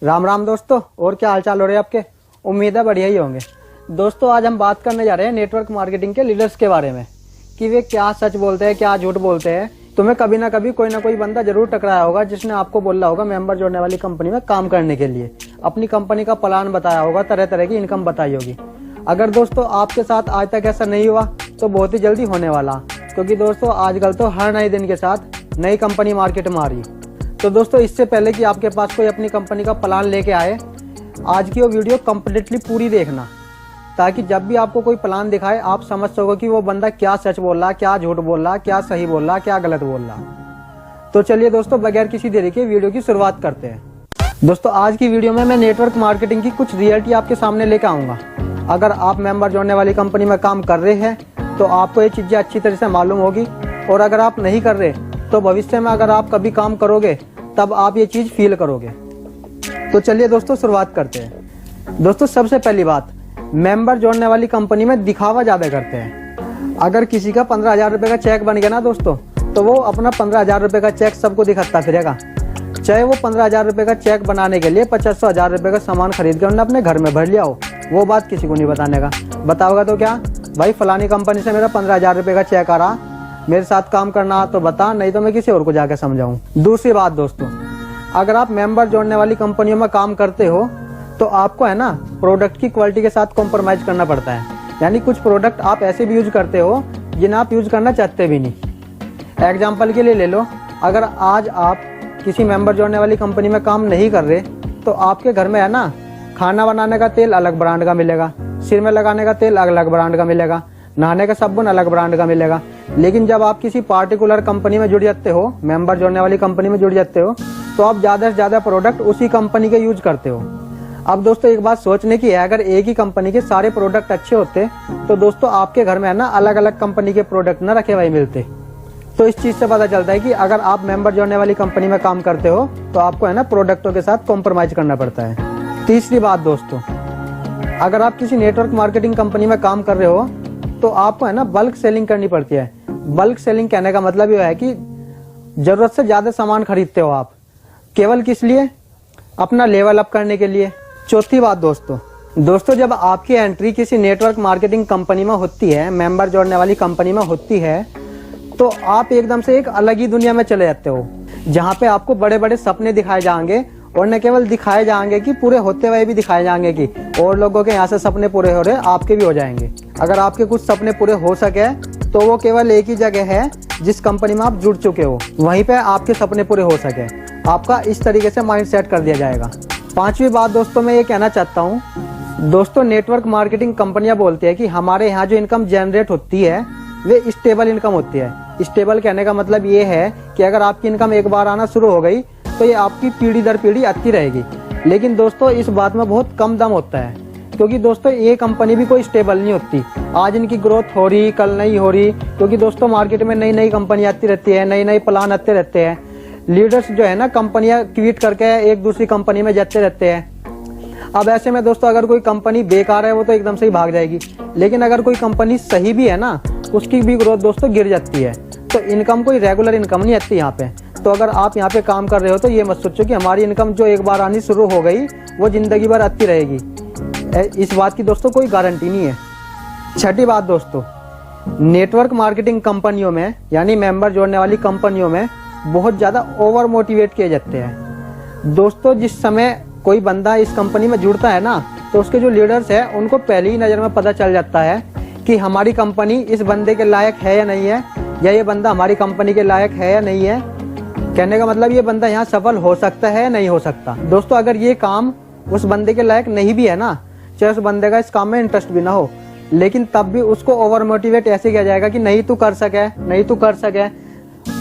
राम राम दोस्तों, और क्या हालचाल हो रहे हैं आपके। उम्मीद है बढ़िया ही होंगे। दोस्तों आज हम बात करने जा रहे हैं नेटवर्क मार्केटिंग के लीडर्स के बारे में कि वे क्या सच बोलते हैं, क्या झूठ बोलते हैं। तुम्हें कभी ना कभी कोई ना कोई बंदा जरूर टकराया होगा जिसने आपको बोला होगा मेंबर जोड़ने वाली कंपनी में काम करने के लिए, अपनी कंपनी का प्लान बताया होगा, तरह तरह की इनकम बताई होगी। अगर दोस्तों आपके साथ आज तक ऐसा नहीं हुआ तो बहुत ही जल्दी होने वाला, क्योंकि दोस्तों आजकल तो हर नए दिन के साथ नई कंपनी मार्केट में आ रही। तो दोस्तों इससे पहले कि आपके पास कोई अपनी कंपनी का प्लान लेके आए, आज की वो वीडियो कंप्लीटली पूरी देखना, ताकि जब भी आपको कोई प्लान दिखाए आप समझ सको कि वो बंदा क्या सच बोल रहा, क्या झूठ बोल रहा, क्या सही बोल रहा, क्या गलत बोल रहा। तो चलिए दोस्तों बगैर किसी देरी के वीडियो की शुरुआत करते हैं। दोस्तों आज की वीडियो में मैं नेटवर्क मार्केटिंग की कुछ रियलिटी आपके सामने लेकर आऊँगा। अगर आप मेंबर जोड़ने वाली कंपनी में काम कर रहे हैं तो आपको ये चीज़ें अच्छी तरह से मालूम होगी, और अगर आप नहीं कर रहे तो भविष्य में अगर आप कभी काम करोगे तब आप ये चीज़ फील करोगे। तो चलिए दोस्तों शुरुआत करते हैं। दोस्तों सबसे पहली बात, मेंबर जोड़ने वाली कंपनी में दिखावा ज़्यादा करते हैं। अगर किसी का 15,000 रुपये का चेक बन गया ना दोस्तों, तो वो अपना 15,000 रुपये का चेक सबको दिखाता फिरेगा, चाहे वो 15,000 रुपये का चेक बनाने के लिए 25,000 रुपये का सामान खरीद के उन्होंने अपने घर में भर लिया हो, वो बात किसी को नहीं बताने का। बताओगा तो क्या, भाई फलानी कंपनी से मेरा 15,000 रुपये का चेक आ रहा, मेरे साथ काम करना तो बता, नहीं तो मैं किसी और को जाकर समझाऊं। दूसरी बात दोस्तों, अगर आप मेंबर जोड़ने वाली कंपनियों में काम करते हो तो आपको है ना प्रोडक्ट की क्वालिटी के साथ कॉम्प्रोमाइज करना पड़ता है। यानी कुछ प्रोडक्ट आप ऐसे भी यूज करते हो जिन्हें आप यूज करना चाहते भी नहीं। एग्जाम्पल के लिए ले लो, अगर आज आप किसी मेंबर जोड़ने वाली कंपनी में काम नहीं कर रहे तो आपके घर में है ना खाना बनाने का तेल अलग ब्रांड का मिलेगा, सिर में लगाने का तेल अलग ब्रांड का मिलेगा, नहाने का साबुन अलग ब्रांड का मिलेगा। लेकिन जब आप किसी पार्टिकुलर कंपनी में जुड़ जाते हो, मेंबर जोड़ने वाली कंपनी में जुड़ जाते हो, तो आप ज़्यादा से ज़्यादा प्रोडक्ट उसी कंपनी के यूज करते हो। अब दोस्तों एक बात सोचने की है, अगर एक ही कंपनी के सारे प्रोडक्ट अच्छे होते तो दोस्तों आपके घर में है ना अलग अलग कंपनी के प्रोडक्ट ना रखे हुए मिलते। तो इस चीज़ से पता चलता है कि अगर आप मेंबर जोड़ने वाली कंपनी में काम करते हो तो आपको है ना प्रोडक्टों के साथ कॉम्प्रोमाइज करना पड़ता है। तीसरी बात दोस्तों, अगर आप किसी नेटवर्क मार्केटिंग कंपनी में काम कर रहे हो तो आपको है ना बल्क सेलिंग करनी पड़ती है। बल्क सेलिंग कहने का मतलब ये है कि जरूरत से ज्यादा सामान खरीदते हो आप, केवल किस लिए, अपना लेवल अप करने के लिए। चौथी बात दोस्तों जब आपकी एंट्री किसी नेटवर्क मार्केटिंग कंपनी में होती है, मेंबर जोड़ने वाली कंपनी में होती है, तो आप एकदम से एक अलग ही दुनिया में चले जाते हो, जहाँ पे आपको बड़े बड़े सपने दिखाए जाएंगे, और न केवल दिखाए जाएंगे कि पूरे होते हुए भी दिखाए जाएंगे कि और लोगों के यहाँ से सपने पूरे हो रहे, आपके भी हो जाएंगे। अगर आपके कुछ सपने पूरे हो सके तो वो केवल एक ही जगह है जिस कंपनी में आप जुड़ चुके हो, वहीं पे आपके सपने पूरे हो सके। आपका इस तरीके से माइंड सेट कर दिया जाएगा। पांचवी बात दोस्तों मैं ये कहना चाहता हूँ, दोस्तों नेटवर्क मार्केटिंग कंपनियां बोलती है कि हमारे यहाँ जो इनकम जनरेट होती है वे स्टेबल इनकम होती है। स्टेबल कहने का मतलब ये है कि अगर आपकी इनकम एक बार आना शुरू हो गई तो ये आपकी पीढ़ी दर पीढ़ी आती रहेगी। लेकिन दोस्तों इस बात में बहुत कम दम होता है, क्योंकि दोस्तों ये कंपनी भी कोई स्टेबल नहीं होती। आज इनकी ग्रोथ हो रही, कल नहीं हो रही, क्योंकि दोस्तों मार्केट में नई नई कंपनी आती रहती है, नई नई प्लान आते रहते हैं। लीडर्स जो है ना कंपनियां क्विट करके एक दूसरी कंपनी में जाते रहते हैं। अब ऐसे में दोस्तों अगर कोई कंपनी बेकार है वो तो एकदम से ही भाग जाएगी, लेकिन अगर कोई कंपनी सही भी है ना उसकी भी ग्रोथ दोस्तों गिर जाती है। तो इनकम कोई रेगुलर इनकम नहीं आती यहाँ पे। तो अगर आप यहाँ पे काम कर रहे हो तो ये मत सोचो कि हमारी इनकम जो एक बार आनी शुरू हो गई वो जिंदगी भर आती रहेगी, इस बात की दोस्तों कोई गारंटी नहीं है। छठी बात दोस्तों, नेटवर्क मार्केटिंग कंपनियों में यानी मेंबर जोड़ने वाली कंपनियों में बहुत ज़्यादा ओवर मोटिवेट किए जाते हैं। दोस्तों जिस समय कोई बंदा इस कंपनी में जुड़ता है ना तो उसके जो लीडर्स है उनको पहली ही नज़र में पता चल जाता है कि हमारी कंपनी इस बंदे के लायक है या नहीं है, या ये बंदा हमारी कंपनी के लायक है या नहीं है। कहने का मतलब ये बंदा यहाँ सफल हो सकता है या नहीं हो सकता। दोस्तों अगर ये काम उस बंदे के लायक नहीं भी है ना, चाहे उस बंदे का इस काम में इंटरेस्ट भी ना हो, लेकिन तब भी उसको ओवर मोटिवेट ऐसे किया जाएगा कि नहीं तू कर सके, नहीं तू कर सके,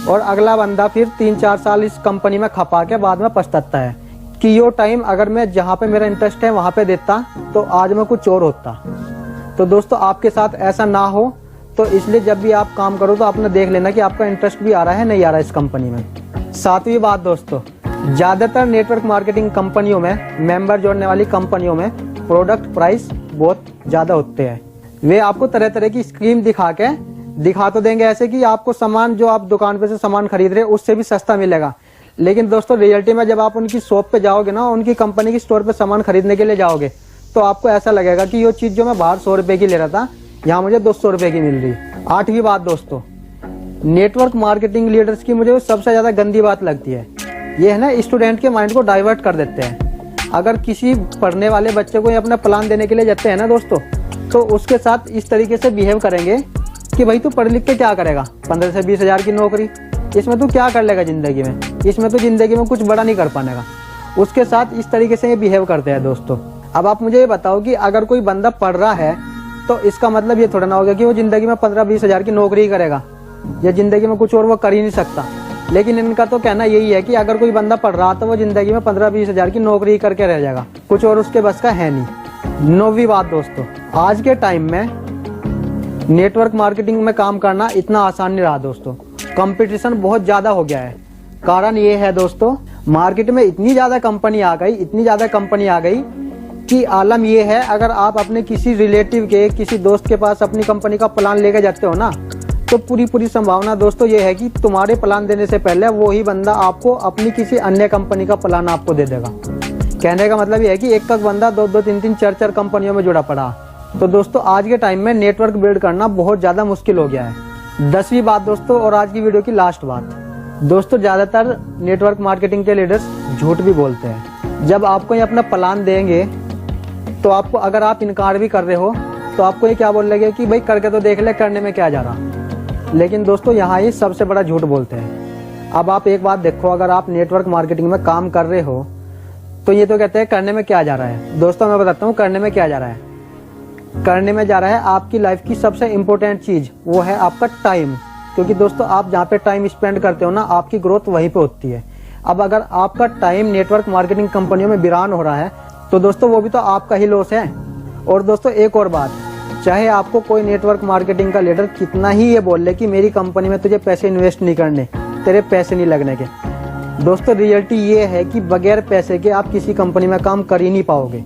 और अगला बंदा फिर 3-4 साल इस कंपनी में खपा के बाद में पछताता है कि यो टाइम अगर मैं जहाँ पे मेरा इंटरेस्ट है वहाँ पे देता तो आज मैं कुछ और होता। तो दोस्तों आपके साथ ऐसा ना हो, तो इसलिए जब भी आप काम करो तो आपने देख लेना कि आपका इंटरेस्ट भी आ रहा है नहीं आ रहा है इस कंपनी में। सातवीं बात दोस्तों, ज़्यादातर नेटवर्क मार्केटिंग कंपनियों में, मेंबर जोड़ने वाली कंपनियों में प्रोडक्ट प्राइस बहुत ज़्यादा होते हैं। वे आपको तरह तरह की स्कीम दिखा तो देंगे ऐसे कि आपको सामान जो आप दुकान पे से सामान खरीद रहे हैं उससे भी सस्ता मिलेगा, लेकिन दोस्तों रियलिटी में जब आप उनकी शॉप पे जाओगे ना, उनकी कंपनी की स्टोर पे सामान खरीदने के लिए जाओगे, तो आपको ऐसा लगेगा कि ये चीज जो मैं बाहर 100 रुपए की ले रहा था, यहाँ मुझे 200 रुपए की मिल रही। 8वीं बात दोस्तों, नेटवर्क मार्केटिंग लीडर्स की मुझे सबसे ज्यादा गंदी बात लगती है, ये है ना स्टूडेंट के माइंड को डाइवर्ट कर देते हैं। अगर किसी पढ़ने वाले बच्चे को अपना प्लान देने के लिए जाते हैं ना दोस्तों, तो उसके साथ इस तरीके से बिहेव करेंगे कि भाई तू पढ़ लिख के क्या करेगा, 15 से 20 हजार की नौकरी, इसमें तू क्या कर लेगा जिंदगी में, इसमें तो जिंदगी में कुछ बड़ा नहीं कर पाएगा। उसके साथ इस तरीके से ये बिहेव करते हैं दोस्तों। अब आप मुझे ये बताओ कि अगर कोई बंदा पढ़ रहा है तो इसका मतलब ये थोड़ा ना होगा कि वो जिंदगी में 15-20 हजार की नौकरी ही करेगा या जिंदगी में कुछ और वो कर ही नहीं सकता। लेकिन इनका तो कहना यही है कि अगर कोई बंदा पढ़ रहा तो वो जिंदगी में 15-20 हजार की नौकरी ही करके रह जाएगा, कुछ और उसके बस का है नहीं। 9वीं बात दोस्तों, आज के टाइम में नेटवर्क मार्केटिंग में काम करना इतना आसान नहीं रहा दोस्तों, कंपटीशन बहुत ज्यादा हो गया है। कारण ये है दोस्तों, मार्केट में इतनी ज्यादा कंपनी आ गई कि आलम ये है, अगर आप अपने किसी रिलेटिव के, किसी दोस्त के पास अपनी कंपनी का प्लान लेके जाते हो ना, तो पूरी संभावना दोस्तों ये है कि तुम्हारे प्लान देने से पहले वो ही बंदा आपको अपनी किसी अन्य कंपनी का प्लान आपको दे देगा। कहने का मतलब ये है कि एक बंदा 2-2, 3-3, 4-4 कंपनियों में जुड़ा पड़ा। तो दोस्तों आज के टाइम में नेटवर्क बिल्ड करना बहुत ज्यादा मुश्किल हो गया है। 10वीं बात दोस्तों, और आज की वीडियो की लास्ट बात दोस्तों, ज्यादातर नेटवर्क मार्केटिंग के लीडर्स झूठ भी बोलते हैं। जब आपको ये अपना प्लान देंगे तो आपको, अगर आप इनकार भी कर रहे हो तो आपको ये क्या बोल लगे कि भाई करके तो देख ले, करने में क्या जा रहा। लेकिन दोस्तों यहाँ ये सबसे बड़ा झूठ बोलते हैं। अब आप एक बात देखो, अगर आप नेटवर्क मार्केटिंग में काम कर रहे हो तो ये तो कहते हैं करने में क्या जा रहा है। दोस्तों मैं बताता हूँ करने में क्या जा रहा है। करने में जा रहा है आपकी लाइफ की सबसे इंपॉर्टेंट चीज, वो है आपका टाइम। क्योंकि दोस्तों आप जहाँ पे टाइम स्पेंड करते हो ना, आपकी ग्रोथ वहीं पे होती है। अब अगर आपका टाइम नेटवर्क मार्केटिंग कंपनियों में वीरान हो रहा है तो दोस्तों वो भी तो आपका ही लॉस है। और दोस्तों एक और बात, चाहे आपको कोई नेटवर्क मार्केटिंग का लीडर कितना ही ये बोल ले कि मेरी कंपनी में तुझे पैसे इन्वेस्ट नहीं करने, तेरे पैसे नहीं लगने के, दोस्तों रियलिटी ये है कि बगैर पैसे के आप किसी कंपनी में काम कर ही नहीं पाओगे।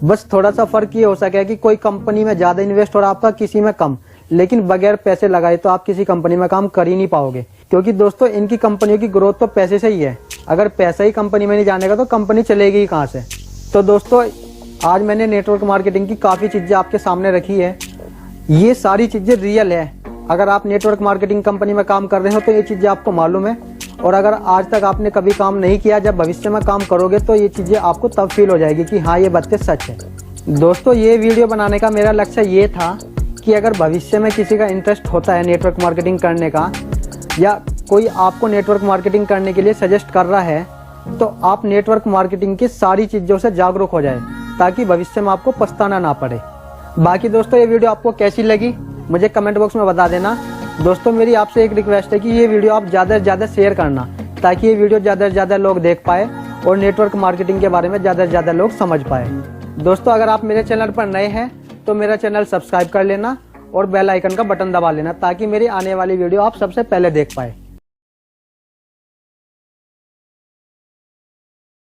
बस थोड़ा सा फर्क ये हो सके कि कोई कंपनी में ज्यादा इन्वेस्ट हो रहा आपका, किसी में कम, लेकिन बगैर पैसे लगाए तो आप किसी कंपनी में काम कर ही नहीं पाओगे। क्योंकि दोस्तों इनकी कंपनियों की ग्रोथ तो पैसे से ही है। अगर पैसा ही कंपनी में नहीं जानेगा तो कंपनी चलेगी ही कहाँ से। तो दोस्तों आज मैंने नेटवर्क मार्केटिंग की काफ़ी चीज़ें आपके सामने रखी है। ये सारी चीज़ें रियल है। अगर आप नेटवर्क मार्केटिंग कंपनी में काम कर रहे हो तो ये चीज़ें आपको मालूम है, और अगर आज तक आपने कभी काम नहीं किया, जब भविष्य में काम करोगे तो ये चीज़ें आपको तब फील हो जाएगी कि हाँ ये बातें सच है। दोस्तों ये वीडियो बनाने का मेरा लक्ष्य ये था कि अगर भविष्य में किसी का इंटरेस्ट होता है नेटवर्क मार्केटिंग करने का, या कोई आपको नेटवर्क मार्केटिंग करने के लिए सजेस्ट कर रहा है, तो आप नेटवर्क मार्केटिंग की सारी चीज़ों से जागरूक हो जाए ताकि भविष्य में आपको पछताना ना पड़े। बाकी दोस्तों ये वीडियो आपको कैसी लगी मुझे कमेंट बॉक्स में बता देना। दोस्तों मेरी आपसे एक रिक्वेस्ट है कि ये वीडियो आप ज़्यादा से ज़्यादा शेयर करना, ताकि ये वीडियो ज़्यादा से ज़्यादा लोग देख पाए और नेटवर्क मार्केटिंग के बारे में ज़्यादा से ज़्यादा लोग समझ पाए। दोस्तों अगर आप मेरे चैनल पर नए हैं तो मेरा चैनल सब्सक्राइब कर लेना और बेल आइकन का बटन दबा लेना, ताकि मेरी आने वाली वीडियो आप सबसे पहले देख पाए।